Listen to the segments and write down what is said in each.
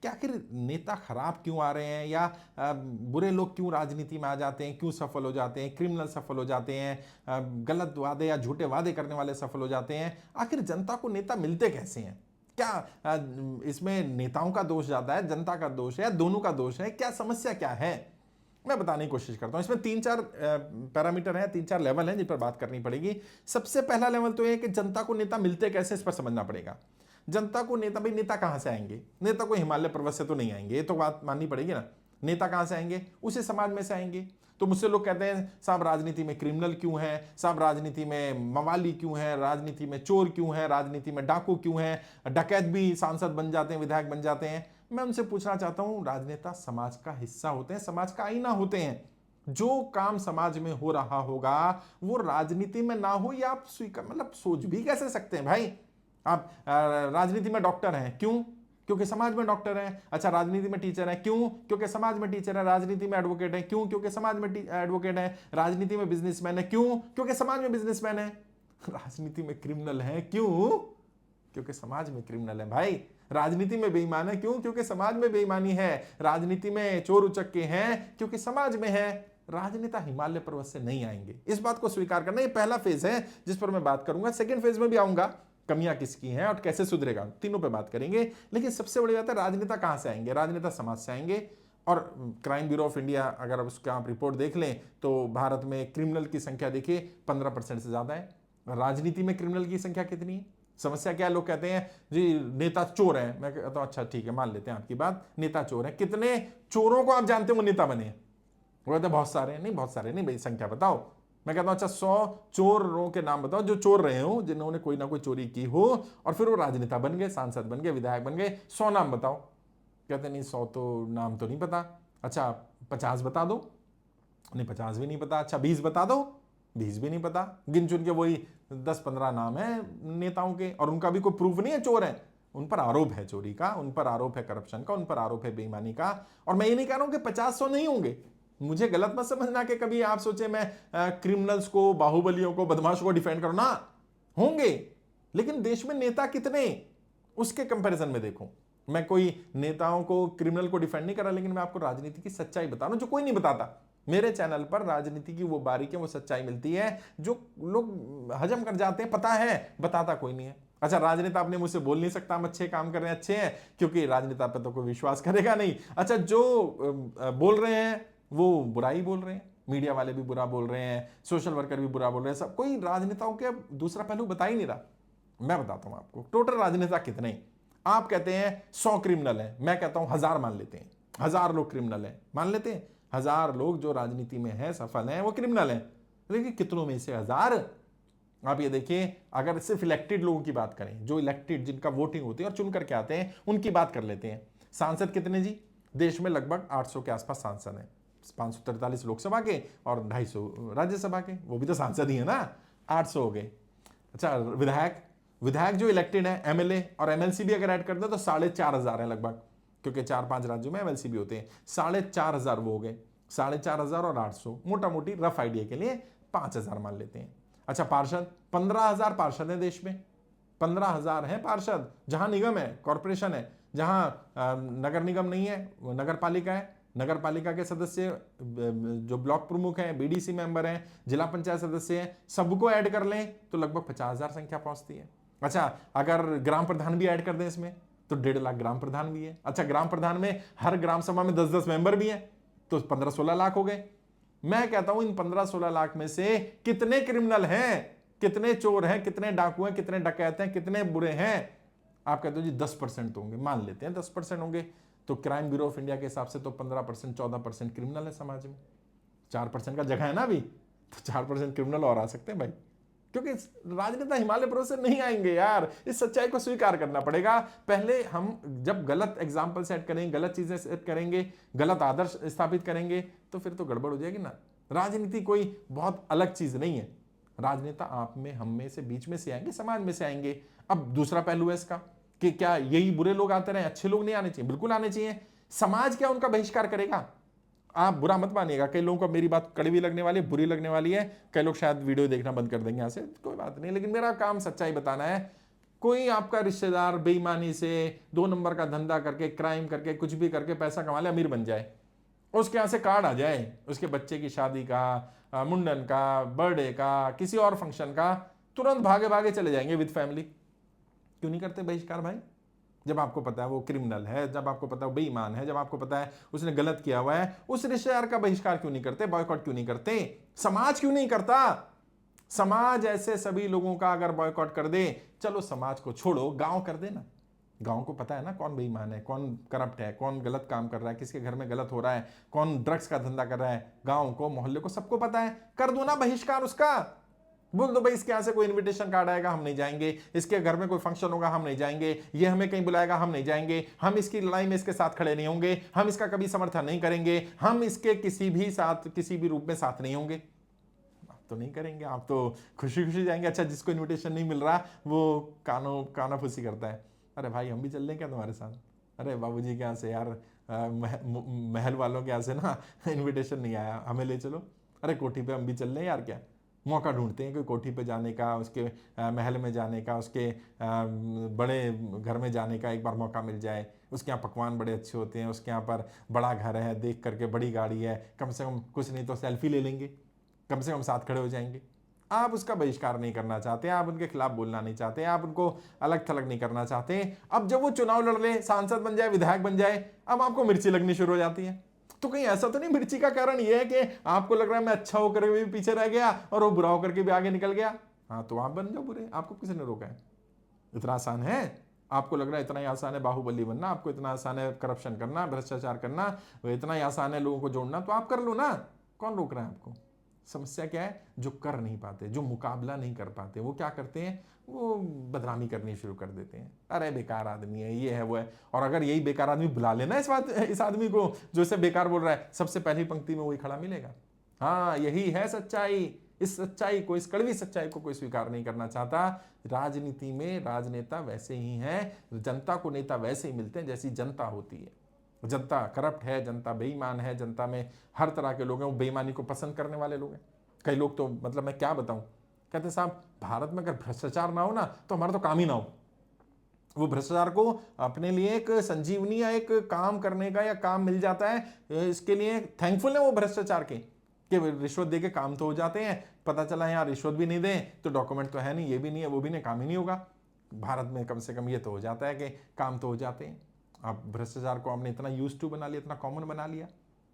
कि आखिर नेता खराब क्यों आ रहे हैं, या बुरे लोग क्यों राजनीति में आ जाते हैं, क्यों सफल हो जाते हैं, क्रिमिनल सफल हो जाते हैं, गलत वादे या झूठे वादे करने वाले सफल हो जाते हैं। आखिर जनता को नेता मिलते कैसे हैं? क्या इसमें नेताओं का दोष ज्यादा है, जनता का दोष है, दोनों का दोष है? क्या समस्या क्या है, मैं बताने की कोशिश करता हूं। इसमें 3-4 पैरामीटर हैं, 3-4 लेवल हैं जिन पर बात करनी पड़ेगी। सबसे पहला लेवल तो यह है कि जनता को नेता मिलते कैसे, इस पर समझना पड़ेगा। जनता को नेता, भाई नेता कहां से आएंगे? नेता को हिमालय पर्वत से तो नहीं आएंगे, ये तो बात माननी पड़ेगी ना। नेता कहां से आएंगे? उसी समाज में से आएंगे। तो मुझसे लोग कहते हैं साहब राजनीति में क्रिमिनल क्यों है, साहब राजनीति में मवाली क्यों है, राजनीति में चोर क्यों है, राजनीति में डाकू क्यों है, डकैत भी सांसद बन जाते हैं, विधायक बन जाते हैं। मैं उनसे पूछना चाहता हूं, राजनेता समाज का हिस्सा होते हैं, समाज का आईना होते हैं। जो काम समाज में हो रहा होगा वो राजनीति में ना हो, या आप स्वीकार मतलब सोच भी कैसे सकते हैं भाई? आप राजनीति में डॉक्टर हैं, क्यों? क्योंकि समाज में डॉक्टर हैं। अच्छा, राजनीति में टीचर है, क्यों? क्योंकि समाज में टीचर है। राजनीति में एडवोकेट है, क्यों? क्योंकि समाज में एडवोकेट है। राजनीति में बिजनेसमैन है, क्यों? क्योंकि समाज में बिजनेसमैन है। राजनीति में क्रिमिनल है, क्यों? क्योंकि समाज में क्रिमिनल है भाई। राजनीति में बेईमान है, क्यों? क्योंकि समाज में बेईमानी है। राजनीति में चोर उचक्के हैं, क्योंकि समाज में है। राजनेता हिमालय पर्वत से नहीं आएंगे, इस बात को स्वीकार करना। ये पहला फेज है जिस पर मैं बात करूंगा। सेकंड फेज में भी आऊंगा, कमियां किसकी हैं और कैसे सुधरेगा, तीनों पे बात करेंगे। लेकिन सबसे बड़ी बात है, राजनेता कहां से आएंगे? राजनेता समाज से आएंगे। और क्राइम ब्यूरो ऑफ इंडिया, अगर उसका आप रिपोर्ट देख लें तो भारत में क्रिमिनल की संख्या देखिए 15% से ज्यादा है। राजनीति में क्रिमिनल की संख्या कितनी है? समस्या क्या है? लोग कहते हैं जी नेता चोर हैं। मैं कहता हूं अच्छा ठीक है, मान लेते हैं आपकी बात, नेता चोर है। कितने चोरों को आप जानते हो नेता बने? वो कहते हैं बहुत सारे। नहीं, बहुत सारे नहीं भाई, संख्या बताओ। मैं कहता हूं अच्छा 100 चोरों के नाम बताओ जो चोर रहे हो, जिन्होंने कोई ना कोई चोरी की हो और फिर वो राजनेता बन गए, सांसद बन गए, विधायक बन गए। 100 नाम बताओ। कहते नहीं 100 तो नाम तो नहीं पता। अच्छा 50 बता दो। नहीं 50 भी नहीं पता। अच्छा 20 बता दो। 20 भी नहीं पता। गिन चुन के वही 10-15 नाम है नेताओं के, और उनका भी कोई प्रूफ नहीं है चोर है। उन पर आरोप है चोरी का, उन पर आरोप है करप्शन का, उन पर आरोप है बेईमानी का। और मैं ये नहीं कह रहा हूं कि 50-100 नहीं होंगे, मुझे गलत मत समझना कि कभी आप सोचे मैं क्रिमिनल्स को, बाहुबलियों को, बदमाशों को डिफेंड करूं ना। होंगे, लेकिन देश में नेता कितने, उसके कंपैरिजन में देखो। मैं कोई नेताओं को, क्रिमिनल को डिफेंड नहीं कर रहा, लेकिन मैं आपको राजनीति की सच्चाई बता रहा हूं जो कोई नहीं बताता। मेरे चैनल पर राजनीति की वो बारीकियां, वो सच्चाई मिलती है जो लोग हजम कर जाते हैं, पता है, बताता कोई नहीं है। अच्छा राजनेता अपने मुझसे बोल नहीं सकता हम अच्छे काम कर रहे हैं, अच्छे हैं, क्योंकि राजनेता पर तो कोई विश्वास करेगा नहीं। अच्छा जो बोल रहे हैं वो बुराई बोल रहे हैं, मीडिया वाले भी बुरा बोल रहे हैं, सोशल वर्कर भी बुरा बोल रहे हैं, सब कोई राजनेताओं के दूसरा पहलू बता ही नहीं रहा। मैं बताता हूं आपको टोटल राजनेता कितने। आप कहते हैं 100 क्रिमिनल हैं, मैं कहता हूं 1000 मान लेते हैं। 1000 लोग क्रिमिनल हैं, मान लेते हैं 1000 लोग जो राजनीति में हैं, सफल हैं, वो क्रिमिनल हैं। लेकिन कितनों में से 1000? आप ये देखिए, अगर सिर्फ इलेक्टेड लोगों की बात करें, जो इलेक्टेड, जिनका वोटिंग होती है और चुन करके आते हैं, उनकी बात कर लेते हैं। सांसद कितने जी? देश में लगभग 800 के आसपास सांसद हैं। 543 लोकसभा के और 250 राज्यसभा के, वो भी तो सांसद ही है ना। 800 हो गए। अच्छा विधायक जो इलेक्टेड है, एमएलए और एमएलसी भी अगर ऐड कर दे तो 4500 है लगभग, क्योंकि 4-5 राज्यों में एमएलसी भी होते हैं। 4500 वो हो गए। 4500 और 800, मोटा मोटी रफ आइडिया के लिए 5000 मान लेते हैं। अच्छा पार्षद, 15000 पार्षद है देश में। 15000 है पार्षद। जहां निगम है, कॉरपोरेशन है, जहां नगर निगम नहीं है, नगर पालिका है, नगर पालिका के सदस्य, जो ब्लॉक प्रमुख हैं, बीडीसी मेंबर हैं, जिला पंचायत सदस्य हैं, सबको ऐड कर लें तो लगभग 50000 संख्या पहुंचती है। अच्छा अगर ग्राम प्रधान भी ऐड कर दें इसमें तो 1.5 लाख ग्राम प्रधान भी है। अच्छा ग्राम प्रधान में हर ग्राम सभा में 10-10 मेंबर भी हैं, तो 15-16 लाख हो गए। मैं कहता हूं इन 15-16 लाख में से कितने क्रिमिनल हैं, कितने चोर हैं, कितने डाकू हैं, कितने डकैत हैं, कितने बुरे हैं? आप कहते हो जी 10% तो होंगे, मान लेते हैं 10% होंगे। तो क्राइम ब्यूरो ऑफ इंडिया के हिसाब से तो 15%, 14% क्रिमिनल है समाज में। 4% का जगह है ना अभी, तो 4% क्रिमिनल और आ सकते हैं भाई, क्योंकि राजनेता हिमालय पर्वत से नहीं आएंगे यार। इस सच्चाई को स्वीकार करना पड़ेगा। पहले हम जब गलत एग्जाम्पल सेट करेंगे, गलत चीजें सेट करेंगे, गलत आदर्श स्थापित करेंगे, तो फिर तो गड़बड़ हो जाएगी ना। राजनीति कोई बहुत अलग चीज नहीं है। राजनेता आप में, हम में से, बीच में से आएंगे, समाज में से आएंगे। अब दूसरा पहलू है इसका कि क्या यही बुरे लोग आते रहे, अच्छे लोग नहीं आने चाहिए? बिल्कुल आने चाहिए। समाज क्या उनका बहिष्कार करेगा? आप बुरा मत मानिएगा, कई लोगों को मेरी बात कड़वी लगने वाली है, बुरी लगने वाली है, कई लोग शायद वीडियो देखना बंद कर देंगे यहां से, कोई बात नहीं, लेकिन मेरा काम सच्चाई बताना है। कोई आपका रिश्तेदार बेईमानी से 2 नंबर का धंधा करके, क्राइम करके, कुछ भी करके पैसा कमा ले, अमीर बन जाए, उसके यहाँ से कार्ड आ जाए उसके बच्चे की शादी का, मुंडन का, बर्थडे का, किसी और फंक्शन का, तुरंत भागे भागे चले जाएंगे विद फैमिली। क्यों नहीं करते बहिष्कार भाई? जब आपको पता है वो क्रिमिनल है, जब आपको पता है वो बेईमान है, जब आपको पता है उसने गलत किया हुआ है, उस रिश्तेदार का बहिष्कार क्यों नहीं करते? बॉयकॉट क्यों नहीं करते? समाज क्यों नहीं करता? समाज ऐसे सभी लोगों का अगर बॉयकॉट कर दे, चलो समाज को छोड़ो, गांव कर दे ना। गांव को पता है ना कौन बेईमान है, कौन करप्ट है, कौन गलत काम कर रहा है, किसके घर में गलत हो रहा है, कौन ड्रग्स का धंधा कर रहा है। गांव को, मोहल्ले को, सबको पता है। कर दो ना बहिष्कार उसका। बोल दो भाई इसके यहाँ से कोई इनविटेशन कार्ड आएगा हम नहीं जाएंगे, इसके घर में कोई फंक्शन होगा हम नहीं जाएंगे, ये हमें कहीं बुलाएगा हम नहीं जाएंगे, हम इसकी लड़ाई में इसके साथ खड़े नहीं होंगे, हम इसका कभी समर्थन नहीं करेंगे, हम इसके किसी भी रूप में साथ नहीं होंगे। आप तो नहीं करेंगे, आप तो खुशी खुशी जाएंगे। अच्छा, जिसको इन्विटेशन नहीं मिल रहा वो कानाफूसी करता है, अरे भाई हम भी चल रहे क्या तुम्हारे साथ? अरे बाबूजी के यहाँ से यार महल वालों के यहाँ से ना इनविटेशन नहीं आया, हमें ले चलो। अरे कोठी पे हम भी चल रहे हैं यार, क्या मौका ढूंढते हैं कोई कोठी पे जाने का, उसके महल में जाने का, उसके बड़े घर में जाने का एक बार मौका मिल जाए। उसके यहाँ पकवान बड़े अच्छे होते हैं, उसके यहाँ पर बड़ा घर है, देख करके बड़ी गाड़ी है, कम से कम कुछ नहीं तो सेल्फी ले लेंगे, कम से कम साथ खड़े हो जाएंगे। आप उसका बहिष्कार नहीं करना चाहते, आप उनके खिलाफ बोलना नहीं चाहते, आप उनको अलग थलग नहीं करना चाहते। अब जब वो चुनाव लड़ ले, सांसद बन जाए, विधायक बन जाए, अब आपको मिर्ची लगनी शुरू हो जाती है। तो कहीं ऐसा तो नहीं मिर्ची का कारण ये है कि आपको लग रहा है मैं अच्छा होकर भी पीछे रह गया और वो बुरा होकर के भी आगे निकल गया? हाँ, तो आप बन जाओ बुरे, आपको किसने रोका है? इतना आसान है? आपको लग रहा है इतना ही आसान है बाहुबली बनना, आपको इतना आसान है करप्शन करना, भ्रष्टाचार करना, इतना ही आसान है लोगों को जोड़ना, तो आप कर लो ना, कौन रोक रहा है आपको? समस्या क्या है? जो कर नहीं पाते, जो मुकाबला नहीं कर पाते, वो क्या करते हैं? वो बदनामी करनी शुरू कर देते हैं। अरे बेकार आदमी है, ये है वो है। और अगर यही बेकार आदमी बुला लेना इस आदमी को जो इसे बेकार बोल रहा है, सबसे पहली पंक्ति में वही खड़ा मिलेगा। हाँ, यही है सच्चाई। इस सच्चाई को, इस कड़वी सच्चाई को कोई स्वीकार नहीं करना चाहता। राजनीति में राजनेता वैसे ही हैं, जनता को नेता वैसे ही मिलते हैं जैसी जनता होती है। जनता करप्ट है, जनता बेईमान है, जनता में हर तरह के लोग हैं, वो बेईमानी को पसंद करने वाले लोग हैं। कई लोग तो मतलब मैं क्या बताऊं, कहते साहब भारत में अगर भ्रष्टाचार ना हो ना तो हमारा तो काम ही ना हो। वो भ्रष्टाचार को अपने लिए एक संजीवनी या एक काम करने का या काम मिल जाता है, इसके लिए थैंकफुल है वो भ्रष्टाचार के कि रिश्वत दे के काम तो हो जाते हैं। पता चला यार रिश्वत भी नहीं दें तो डॉक्यूमेंट तो है नहीं, ये भी नहीं है, वो भी नहीं, काम ही नहीं होगा। भारत में कम से कम ये तो हो जाता है कि काम तो हो जाते हैं। आप भ्रष्टाचार को आपने इतना यूज टू बना लिया, इतना कॉमन बना लिया,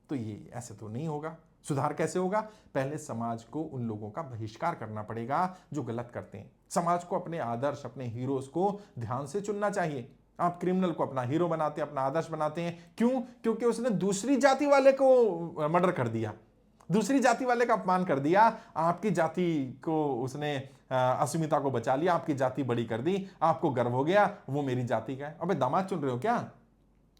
तो ये ऐसे तो नहीं होगा। सुधार कैसे होगा? पहले समाज को उन लोगों का बहिष्कार करना पड़ेगा जो गलत करते हैं। समाज को अपने आदर्श, अपने हीरोज को ध्यान से चुनना चाहिए। आप क्रिमिनल को अपना हीरो बनाते हैं, अपना आदर्श बनाते हैं, क्यों? क्योंकि उसने दूसरी जाति वाले को मर्डर कर दिया, दूसरी जाति वाले का अपमान कर दिया, आपकी जाति को उसने अस्मिता को बचा लिया, आपकी जाति बड़ी कर दी, आपको गर्व हो गया वो मेरी जाति का है। अबे दामाद चुन रहे हो क्या?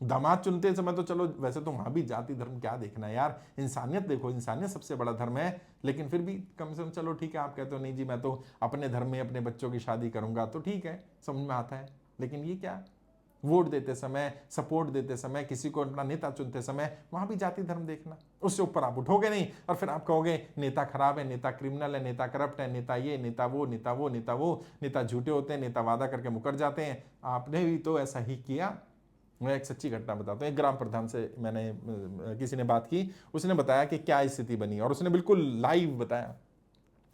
दामाद चुनते समय तो चलो, वैसे तो वहां भी जाति धर्म क्या देखना है यार, इंसानियत देखो, इंसानियत सबसे बड़ा धर्म है। लेकिन फिर भी कम से कम चलो ठीक है, आप कहते हो नहीं जी मैं तो अपने धर्म में अपने बच्चों की शादी करूंगा, तो ठीक है, समझ में आता है। लेकिन ये क्या, वोट देते समय, सपोर्ट देते समय, किसी को अपना नेता चुनते समय वहां भी जाति धर्म देखना, उससे ऊपर आप उठोगे नहीं और फिर आप कहोगे नेता खराब है, नेता क्रिमिनल है, नेता करप्ट है, नेता ये, नेता वो, नेता वो, नेता वो, नेता झूठे होते हैं, नेता वादा करके मुकर जाते हैं। आपने भी तो ऐसा ही किया। मैं एक सच्ची घटना बताता हूँ। एक ग्राम प्रधान से मैंने किसी ने बात की, उसने बताया कि क्या स्थिति बनी और उसने बिल्कुल लाइव बताया।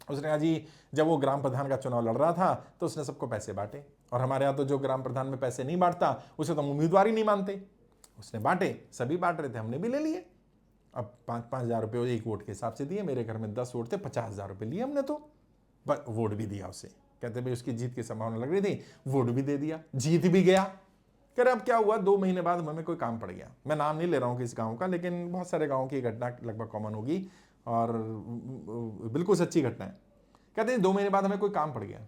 उसने कहा जी जब वो ग्राम प्रधान का चुनाव लड़ रहा था तो उसने सबको पैसे बांटे, और हमारे यहाँ तो जो ग्राम प्रधान में पैसे नहीं बांटता उसे तो हम उम्मीदवार ही नहीं मानते। उसने बांटे, सभी बांट रहे थे, हमने भी ले लिए। अब 5-5 हज़ार रुपये एक वोट के हिसाब से दिए। मेरे घर में 10 वोट थे, 50 हज़ार रुपये लिए हमने, तो वोट भी दिया उसे। कहते भाई उसकी जीत की संभावना लग रही थी, वोट भी दे दिया, जीत भी गया। कह रहे अब क्या हुआ, 2 महीने बाद हमें कोई काम पड़ गया। मैं नाम नहीं ले रहा हूँ किस गांव का, लेकिन बहुत सारे गांव की घटना लगभग कॉमन होगी और बिल्कुल सच्ची घटना है। कहते हैं 2 महीने बाद हमें कोई काम पड़ गया।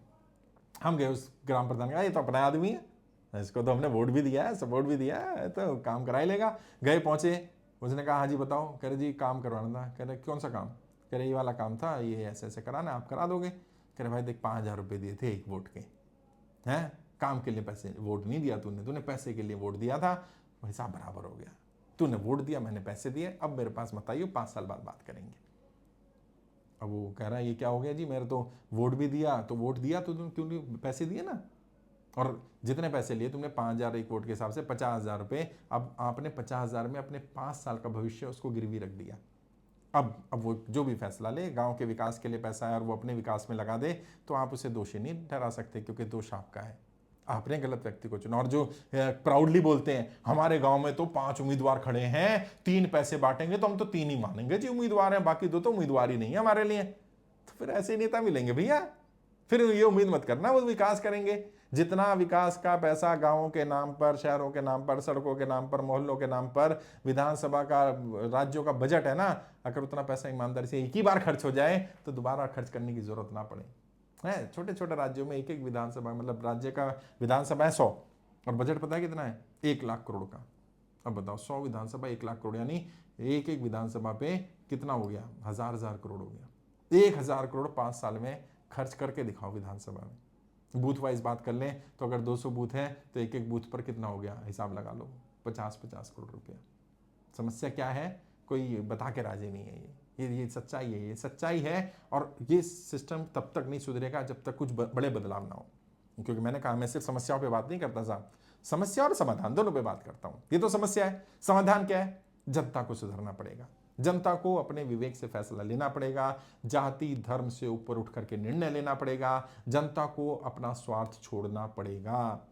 हम गए उस ग्राम प्रधान का, ये तो अपना आदमी है, इसको तो हमने वोट भी दिया है, सपोर्ट भी दिया है, तो काम करा ही लेगा। गए पहुंचे, उसने कहा हाँ जी बताओ। कह रहे जी काम करवाना था। कह रहे कौन सा काम? कह रहे ये वाला काम था, ये ऐसे ऐसे कराना, आप करा दोगे? कह रहे भाई देख 5 हज़ार रुपये दिए थे एक वोट के, हैं काम के लिए पैसे, वोट नहीं दिया तूने पैसे के लिए वोट दिया था, हिसाब बराबर हो गया। तूने वोट दिया, मैंने पैसे दिए, अब मेरे पास मत आइयो, 5 साल बाद बात करेंगे। अब वो कह रहा है ये क्या हो गया जी, मेरे तो वोट भी दिया, तो वोट दिया तो तुम क्यों नहीं पैसे दिए ना? और जितने पैसे लिए तुमने 5,000 एक वोट के हिसाब से 50,000 रुपये, अब आपने 50,000 में अपने 5 साल का भविष्य उसको गिरवी रख दिया। अब वो जो भी फैसला ले, गांव के विकास के लिए पैसा है और वो अपने विकास में लगा दे, तो आप उसे दोषी नहीं ठहरा सकते, क्योंकि दोष आपका है, आपने गलत व्यक्ति को चुना। और जो प्राउडली बोलते हैं हमारे गांव में तो 5 उम्मीदवार खड़े हैं, 3 पैसे बांटेंगे तो हम तो 3 ही मानेंगे जी उम्मीदवार हैं, बाकी 2 तो उम्मीदवार ही नहीं है हमारे लिए, तो फिर ऐसे नेता मिलेंगे भैया। फिर ये उम्मीद मत करना वो विकास करेंगे। जितना विकास का पैसा गांवों के नाम पर, शहरों के नाम पर, सड़कों के नाम पर, मोहल्लों के नाम पर, विधानसभा का, राज्यों का बजट है ना, अगर उतना पैसा ईमानदारी से एक ही बार खर्च हो जाए तो दोबारा खर्च करने की जरूरत ना पड़े। है छोटे छोटे राज्यों में एक एक विधानसभा, मतलब राज्य का विधानसभा है 100 और बजट पता है कितना है, 1 लाख करोड़ का। अब बताओ 100 विधानसभा 1 लाख करोड़, यानी एक एक विधानसभा पे कितना हो गया, 1000 करोड़ हो गया। 1000 करोड़ 5 साल में खर्च करके दिखाओ विधानसभा में। बूथ वाइज बात कर लें तो अगर 200 बूथ हैं तो एक एक बूथ पर कितना हो गया, हिसाब लगा लो, 50-50 करोड़ रुपया। समस्या क्या है, कोई बता के राजी नहीं है। ये सच्चाई है, ये सच्चाई है। और ये सिस्टम तब तक नहीं सुधरेगा जब तक कुछ बड़े बदलाव ना हो, क्योंकि मैंने कहा मैं सिर्फ समस्याओं पे बात नहीं करता साहब, समस्या और समाधान दोनों पे बात करता हूँ। ये तो समस्या है, समाधान क्या है, जनता को सुधरना पड़ेगा, जनता को अपने विवेक से फैसला लेना पड़ेगा, जाति धर्म से ऊपर उठ करके निर्णय लेना पड़ेगा, जनता को अपना स्वार्थ छोड़ना पड़ेगा।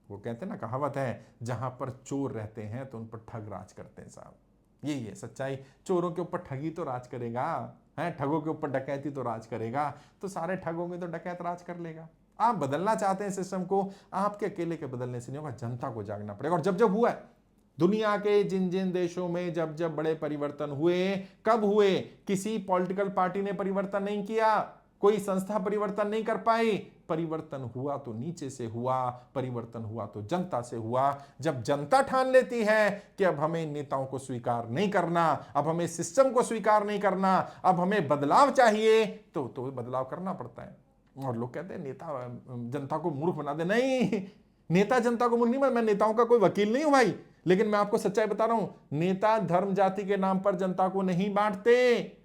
वो कहते हैं ना, कहावत है, जहां पर चोर रहते हैं तो उन पर ठग राज करते हैं साहब। यही है सच्चाई, चोरों के ऊपर ठगी तो राज करेगा, है ठगों के ऊपर डकैती तो राज करेगा, तो सारे ठगों में तो डकैत राज कर लेगा। आप बदलना चाहते हैं सिस्टम को, आपके अकेले के बदलने से नहीं होगा, जनता को जागना पड़ेगा। और जब जब हुआ है दुनिया के जिन जिन देशों में जब जब बड़े परिवर्तन हुए, कब हुए, किसी पॉलिटिकल पार्टी ने परिवर्तन नहीं किया, कोई संस्था परिवर्तन नहीं कर पाई, परिवर्तन हुआ तो नीचे से हुआ, परिवर्तन हुआ तो जनता से हुआ। जब जनता ठान लेती है कि अब हमें नेताओं को स्वीकार नहीं करना, अब हमें सिस्टम को स्वीकार नहीं करना, अब हमें बदलाव चाहिए, तो बदलाव करना पड़ता है। और लोग कहते हैं नेता जनता को मूर्ख बना दे, नहीं, नेता जनता को मूर्ख नहीं बना, मैं नेताओं का कोई वकील नहीं हूं भाई, लेकिन मैं आपको सच्चाई बता रहा हूं, नेता धर्म जाति के नाम पर जनता को नहीं बांटते।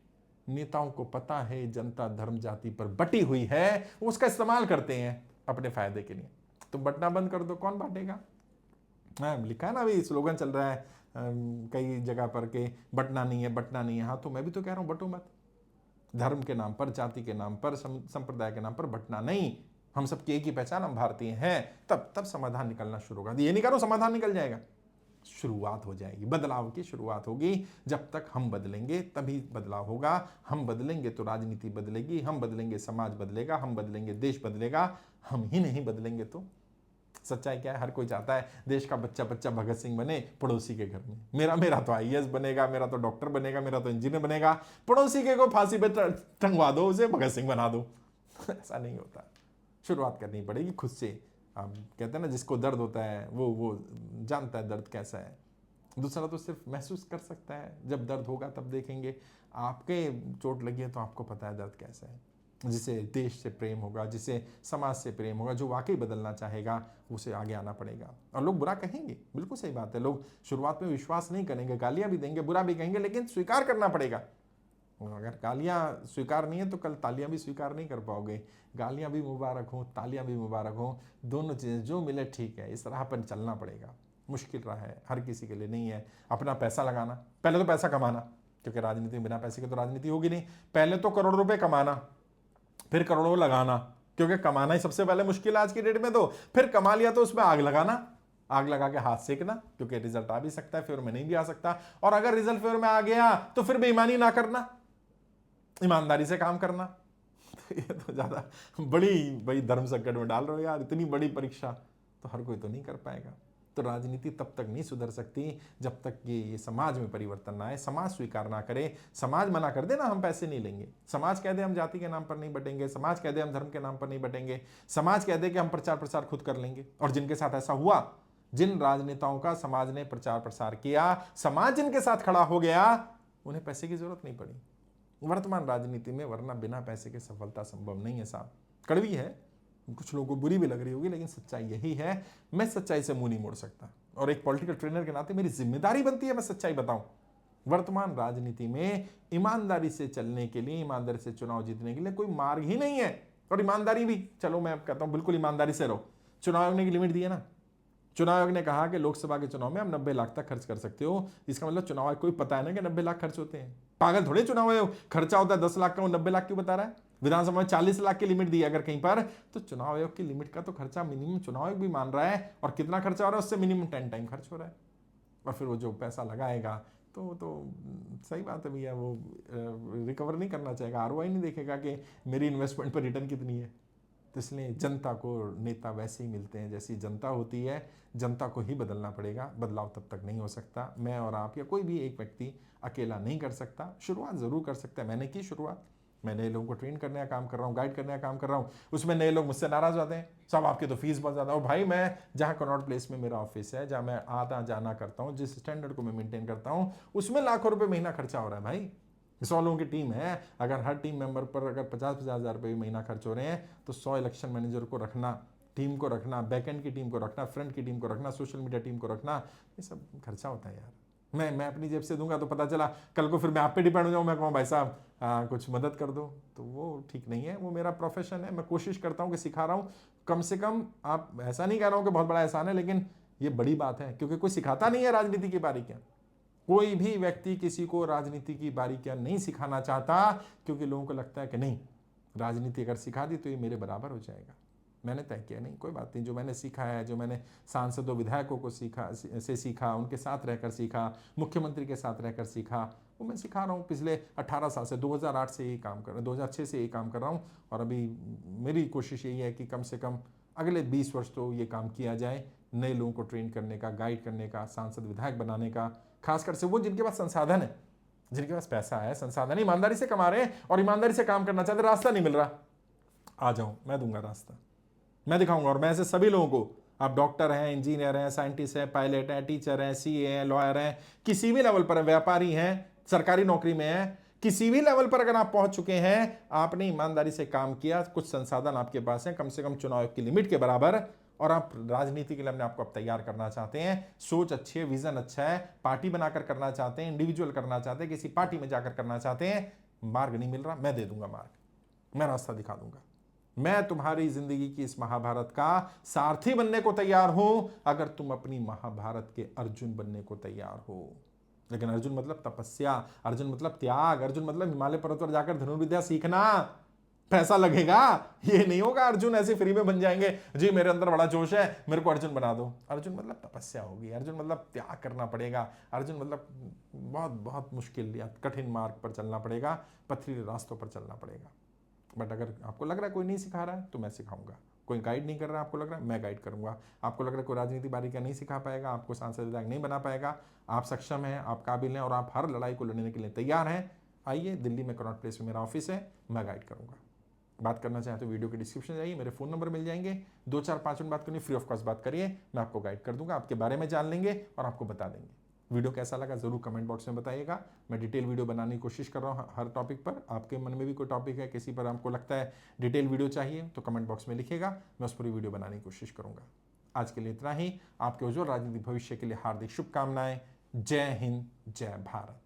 नेताओं को पता है जनता धर्म जाति पर बटी हुई है, उसका इस्तेमाल करते हैं अपने फायदे के लिए। तो बंटना बंद कर दो, कौन बांटेगा। लिखा है ना, अभी स्लोगन चल रहा है कई जगह पर के बंटना नहीं है, बंटना नहीं है। हाँ तो मैं भी तो कह रहा हूं बंटो मत, धर्म के नाम पर, जाति के नाम पर, संप्रदाय के नाम पर बंटना नहीं। हम सबकी एक ही पहचान, हम भारतीय हैं, तब समाधान निकलना शुरू होगा। ये नहीं करो समाधान निकल जाएगा, शुरुआत हो जाएगी, बदलाव की शुरुआत होगी। जब तक हम बदलेंगे तभी बदलाव होगा, हम बदलेंगे तो राजनीति बदलेगी, हम बदलेंगे समाज बदलेगा, हम बदलेंगे देश बदलेगा। हम ही नहीं बदलेंगे तो। सच्चाई क्या है, हर कोई चाहता है देश का बच्चा बच्चा भगत सिंह बने पड़ोसी के घर में, मेरा तो आईएएस बनेगा, मेरा तो डॉक्टर बनेगा, मेरा तो इंजीनियर बनेगा, पड़ोसी के को फांसी पे टंगवा दो, उसे भगत सिंह बना दो। ऐसा नहीं होता, शुरुआत करनी पड़ेगी खुद से। आप कहते हैं ना, जिसको दर्द होता है वो जानता है दर्द कैसा है, दूसरा तो सिर्फ महसूस कर सकता है। जब दर्द होगा तब देखेंगे, आपके चोट लगी है तो आपको पता है दर्द कैसा है। जिसे देश से प्रेम होगा, जिसे समाज से प्रेम होगा, जो वाकई बदलना चाहेगा, उसे आगे आना पड़ेगा। और लोग बुरा कहेंगे, बिल्कुल सही बात है, लोग शुरुआत में विश्वास नहीं करेंगे, गालियां भी देंगे, बुरा भी कहेंगे, लेकिन स्वीकार करना पड़ेगा। अगर गालियां स्वीकार नहीं है तो कल तालियां भी स्वीकार नहीं कर पाओगे। गालियां भी मुबारक हो, तालियां भी मुबारक हो, दोनों चीज़ें जो मिले ठीक है, इस राह पर चलना पड़ेगा। मुश्किल रहा है, हर किसी के लिए नहीं है। अपना पैसा लगाना, पहले तो पैसा कमाना, क्योंकि राजनीति में बिना पैसे के तो राजनीति होगी नहीं। पहले तो करोड़ों रुपए कमाना, फिर करोड़ों लगाना, क्योंकि कमाना ही सबसे पहले मुश्किल है आज की डेट में। तो फिर कमा लिया तो उसमें आग लगाना, आग लगा के हाथ सेकना, क्योंकि रिजल्ट आ भी सकता है, फेवर में नहीं भी आ सकता। और अगर रिजल्ट फेवर में आ गया तो फिर बेईमानी ना करना, ईमानदारी से काम करना। ये तो ज्यादा बड़ी धर्म संकट में डाल रहे हो यार, इतनी बड़ी परीक्षा तो हर कोई तो नहीं कर पाएगा। तो राजनीति तब तक नहीं सुधर सकती जब तक ये समाज में परिवर्तन ना आए, समाज स्वीकार ना करे। समाज मना कर दे ना, हम पैसे नहीं लेंगे, समाज कह दे हम जाति के नाम पर नहीं बटेंगे, समाज कह दे हम धर्म के नाम पर नहीं बटेंगे, समाज कह दे कि हम प्रचार प्रसार खुद कर लेंगे। और जिनके साथ ऐसा हुआ, जिन राजनेताओं का समाज ने प्रचार प्रसार किया, समाज जिनके साथ खड़ा हो गया, उन्हें पैसे की जरूरत नहीं पड़ी वर्तमान राजनीति में। वरना बिना पैसे के सफलता संभव नहीं है साहब। कड़वी है, कुछ लोगों को बुरी भी लग रही होगी, लेकिन सच्चाई यही है। मैं सच्चाई से मुंह नहीं मोड़ सकता, और एक पॉलिटिकल ट्रेनर के नाते मेरी जिम्मेदारी बनती है मैं सच्चाई बताऊं। वर्तमान राजनीति में ईमानदारी से चलने के लिए, ईमानदारी से चुनाव जीतने के लिए कोई मार्ग ही नहीं है। और ईमानदारी भी, चलो मैं कहता हूं बिल्कुल ईमानदारी से रहो, चुनाव आयोग ने की लिमिट दी है ना। चुनाव आयोग ने कहा कि लोकसभा के चुनाव में आप 90 लाख तक खर्च कर सकते हो। इसका मतलब चुनाव आयोग को भी पता है ना कि 90 लाख खर्च होते हैं। पागल थोड़े चुनाव आयोग, खर्चा होता है 10 लाख का, वो 90 लाख क्यों बता रहा है। विधानसभा में 40 लाख की लिमिट दी अगर कहीं पर, तो चुनाव आयोग की लिमिट का तो खर्चा मिनिमम चुनाव आयोग भी मान रहा है, और कितना खर्चा हो रहा है उससे मिनिमम 10 टाइम खर्च हो रहा है। और फिर वो जो पैसा लगाएगा तो सही बात है भैया, वो रिकवर नहीं करना चाहेगा, आरओआई नहीं देखेगा कि मेरी इन्वेस्टमेंट पर रिटर्न कितनी है। तो इसलिए जनता को नेता वैसे ही मिलते हैं जैसी जनता होती है। जनता को ही बदलना पड़ेगा, बदलाव तब तक नहीं हो सकता। मैं और आप या कोई भी एक व्यक्ति अकेला नहीं कर सकता। शुरुआत ज़रूर कर सकता है, मैंने की शुरुआत, मैं नए लोगों को ट्रेन करने का काम कर रहा हूँ, गाइड करने का काम कर रहा हूँ। उसमें नए लोग मुझसे नाराज होते हैं, सब आपकी तो फीस बहुत ज़्यादा। और भाई मैं जहाँ कनॉट प्लेस में मेरा ऑफिस है, जहाँ मैं आता जाना करता हूँ, जिस स्टैंडर्ड को मैं मेंटेन करता हूँ, उसमें लाखों रुपये महीना खर्चा हो रहा है भाई। 100 लोगों की टीम है, अगर हर टीम मेंबर पर अगर 50-50 हज़ार रुपये महीना खर्च हो रहे हैं, तो 100 इलेक्शन मैनेजर को रखना, टीम को रखना, बैकएंड की टीम को रखना, फ्रंट की टीम को रखना, सोशल मीडिया टीम को रखना, ये सब खर्चा होता है यार। मैं अपनी जेब से दूंगा तो पता चला कल को फिर मैं आप पे डिपेंड हो जाऊँ, मैं कहूँ भाई साहब कुछ मदद कर दो, तो वो ठीक नहीं है। वो मेरा प्रोफेशन है, मैं कोशिश करता हूँ कि सिखा रहा हूँ। कम से कम आप, ऐसा नहीं कह रहा हूँ कि बहुत बड़ा एहसान है, लेकिन ये बड़ी बात है, क्योंकि कोई सिखाता नहीं है राजनीति की बारीकियां। कोई भी व्यक्ति किसी को राजनीति की बारीकियां नहीं सिखाना चाहता, क्योंकि लोगों को लगता है कि नहीं, राजनीति अगर सिखा दी तो ये मेरे बराबर हो जाएगा। मैंने तय किया नहीं, कोई बात नहीं, जो मैंने सीखा है, जो मैंने सांसदों विधायकों को सीखा, उनके साथ रहकर सीखा, मुख्यमंत्री के साथ रहकर सीखा, वो मैं सिखा रहा हूँ पिछले 18 साल से। 2008 से यही काम कर रहा हूँ, 2006 से यही काम कर रहा हूँ। और अभी मेरी कोशिश यही है कि कम से कम अगले 20 वर्ष तो ये काम किया जाए, नए लोगों को ट्रेन करने का, गाइड करने का, सांसद विधायक बनाने का। खासकर से वो जिनके पास संसाधन है, जिनके पास पैसा है, संसाधन, ईमानदारी से कमा रहे हैं और ईमानदारी से काम करना चाहते, रास्ता नहीं मिल रहा, आ जाओ, मैं दूंगा रास्ता, मैं दिखाऊंगा। और मैं ऐसे सभी लोगों को, आप डॉक्टर हैं, इंजीनियर हैं, साइंटिस्ट हैं, पायलट हैं, टीचर हैं, सीए हैं, लॉयर हैं, किसी भी लेवल पर, व्यापारी हैं, सरकारी नौकरी में हैं, किसी भी लेवल पर अगर आप पहुंच चुके हैं, आपने ईमानदारी से काम किया, कुछ संसाधन आपके पास है, कम से कम चुनाव की लिमिट के बराबर, और आप राजनीति के लिए अपने आपको अब तैयार करना चाहते हैं, सोच अच्छी है, विजन अच्छा है, पार्टी बनाकर करना चाहते हैं, इंडिविजुअल करना चाहते हैं, किसी पार्टी में जाकर करना चाहते हैं, मार्ग नहीं मिल रहा, मैं दे दूंगा मार्ग, मैं रास्ता दिखा दूंगा। मैं तुम्हारी जिंदगी की इस महाभारत का सारथी बनने को तैयार हूं, अगर तुम अपनी महाभारत के अर्जुन बनने को तैयार हो। लेकिन अर्जुन मतलब तपस्या, अर्जुन मतलब त्याग, अर्जुन मतलब हिमालय पर्वत पर जाकर धनुर्विद्या सीखना, पैसा लगेगा, ये नहीं होगा अर्जुन ऐसे फ्री में बन जाएंगे, जी मेरे अंदर बड़ा जोश है मेरे को अर्जुन बना दो। अर्जुन मतलब तपस्या होगी, अर्जुन मतलब त्याग करना पड़ेगा, अर्जुन मतलब बहुत बहुत मुश्किल या कठिन मार्ग पर चलना पड़ेगा, पथरीले रास्तों पर चलना पड़ेगा। बट अगर आपको लग रहा है कोई नहीं सिखा रहा है, तो मैं सिखाऊंगा। कोई गाइड नहीं कर रहा है, आपको लग रहा है, मैं गाइड करूंगा। आपको लग रहा है कोई राजनीति बारीकियां नहीं सिखा पाएगा, आपको सांसद विधायक नहीं बना पाएगा, आप सक्षम हैं, आप काबिल हैं, और आप हर लड़ाई को लड़ने के लिए तैयार हैं, आइए, दिल्ली में कनॉट प्लेस में मेरा ऑफिस है, मैं गाइड करूंगा। बात करना चाहें तो वीडियो के डिस्क्रिप्शन जाइए, मेरे फ़ोन नंबर मिल जाएंगे, 2-4-5 मिनट बात करनी, फ्री ऑफ कॉस्ट बात करिए, मैं आपको गाइड कर दूंगा, आपके बारे में जान लेंगे और आपको बता देंगे। वीडियो कैसा लगा ज़रूर कमेंट बॉक्स में बताइएगा। मैं डिटेल वीडियो बनाने की कोशिश कर रहा हूँ हर टॉपिक पर। आपके मन में भी कोई टॉपिक है, किसी पर आपको लगता है डिटेल वीडियो चाहिए, तो कमेंट बॉक्स में लिखिएगा, मैं उस पर वीडियो बनाने की कोशिश करूँगा। आज के लिए इतना ही। आपके उज्ज्वल राजनीतिक भविष्य के लिए हार्दिक शुभकामनाएं। जय हिंद, जय भारत।